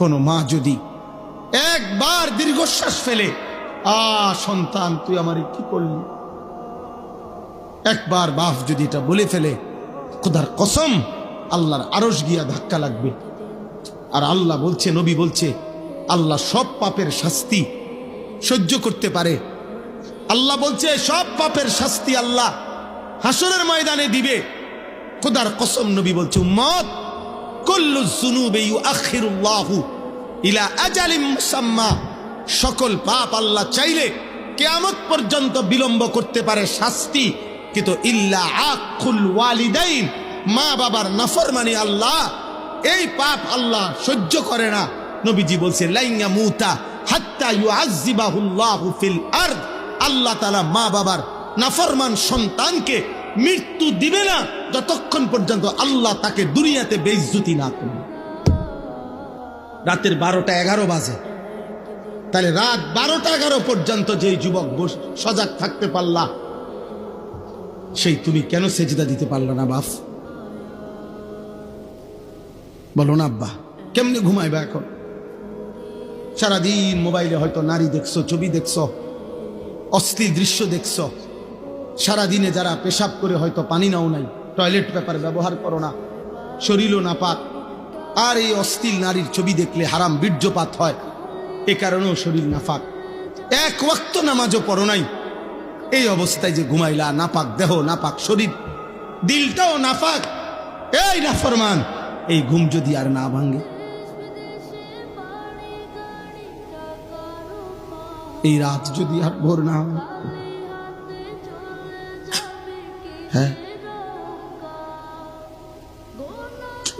কোনো মা যদি একবার দীর্ঘশ্বাস ফেলে, সন্তান তুই আমার কি করলি, একবার বাপ যদি এটা বলে ফেলে, খোদার কসম আল্লাহর আরশ গিয়া ধাক্কা লাগবে। আর আল্লাহ বলছে, নবী বলছে, আল্লাহ সব পাপের শাস্তি সহ্য করতে পারে। আল্লাহ বলছে সব পাপের শাস্তি আল্লাহ হাসরের ময়দানে দিবে। খোদার কসম নবী বলছে, উম্মত কুল্লু যুনুবি ইউআখিরুল্লাহু ইলা আজালিম মুসাম্মা, সকল পাপ আল্লাহ চাইলে কিয়ামত পর্যন্ত বিলম্ব করতে পারে শাস্তি, কিন্তু ইল্লা আকুল ওয়ালিদাইন, মা বাবার নাফরমানি আল্লাহ এই পাপ আল্লাহ সহ্য করে না। নবীজি বলছে লাইয়া মুতা হাত্তা ইউআযযিবাহুল্লাহু ফিল আরদ, আল্লাহ তাআলা মা বাবার নাফরমান সন্তানকে মৃত্যু দিবে না যতক্ষণ পর্যন্ত আল্লাহ তাকে দুনিয়াতে বেইজ্জতি না করবে। রাতের 12টা 11 বাজে, তাহলে রাত 12টা 11 পর্যন্ত যে যুবক সজাগ থাকতে পারলা, সেই তুমি কেন সেজদা দিতে পারলা না বাপ? বলো না আব্বা, কেমনে ঘুমাইবা এখন? সারাদিন মোবাইলে হয়তো নারী দেখছো, ছবি দেখছো, অশ্লীল দৃশ্য দেখছো। সারাদিনে যারা পেশাব করে হয়তো পানি নাও নাই, টয়লেট পেপার ব্যবহার করো না, শরীরও নাপাক, আর এই অশ্লীল নারীর ছবি দেখলে হারাম বীর্যপাত হয়, এ কারণেও শরীর নাপাক। এক ওয়াক্ত নামাজও পড়ো নাই, এই অবস্থায় যে ঘুমাইলা, নাপাক দেহ, নাপাক শরীর, দিলটাও নাপাক, এই নাফরমান, এই ঘুম যদি আর না ভাঙে, এই রাত যদি আর ভোর না হয়, হ্যাঁ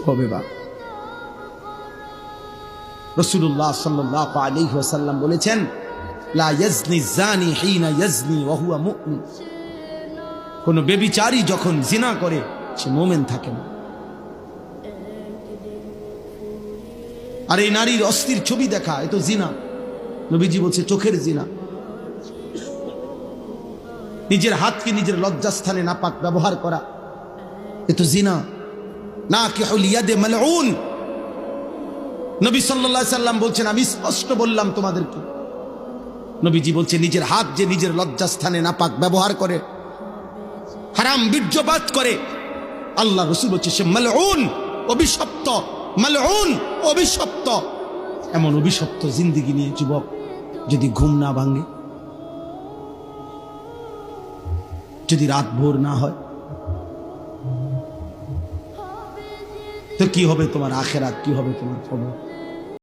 হবে বা? রাসূলুল্লাহ সাল্লাল্লাহু আলাইহি ওয়াসাল্লাম বলেছেন, লা ইয়াজনি জানি হিনা ইয়াজনি ওয়া হুয়া মুমিন, কোন ব্যভিচারী যখন জিনা করে সে মুমিন থাকে না। আর এই নারীর অস্থির ছবি দেখা, এ তো জিনা। নবীজি বলছে চোখের জিনা। নিজের হাতকে নিজের লজ্জাস্থানে নাপাক ব্যবহার করা, এ তো জিনা। নাকিহুল ইয়াদে মালউন, নবী সাল্লাল্লাহু আলাইহি সাল্লাম বলছেন, আমি স্পষ্ট বললাম তোমাদেরকে, নবীজি বলছে নিজের হাত যে নিজের লজ্জাস্থানে নাপাক ব্যবহার করে, হারাম বীর্যপাত করে, আল্লাহ রাসূল বলছে সে মালউন, অভিশপ্ত। মালউন, অভিশপ্ত। এমন অভিশপ্ত জিন্দেগি নিয়ে যুবক যদি ঘুম না ভাঙে, যদি রাত ভোর না হয়, তো কি হবে তোমার আখিরাত, কি হবে তোমার খবর?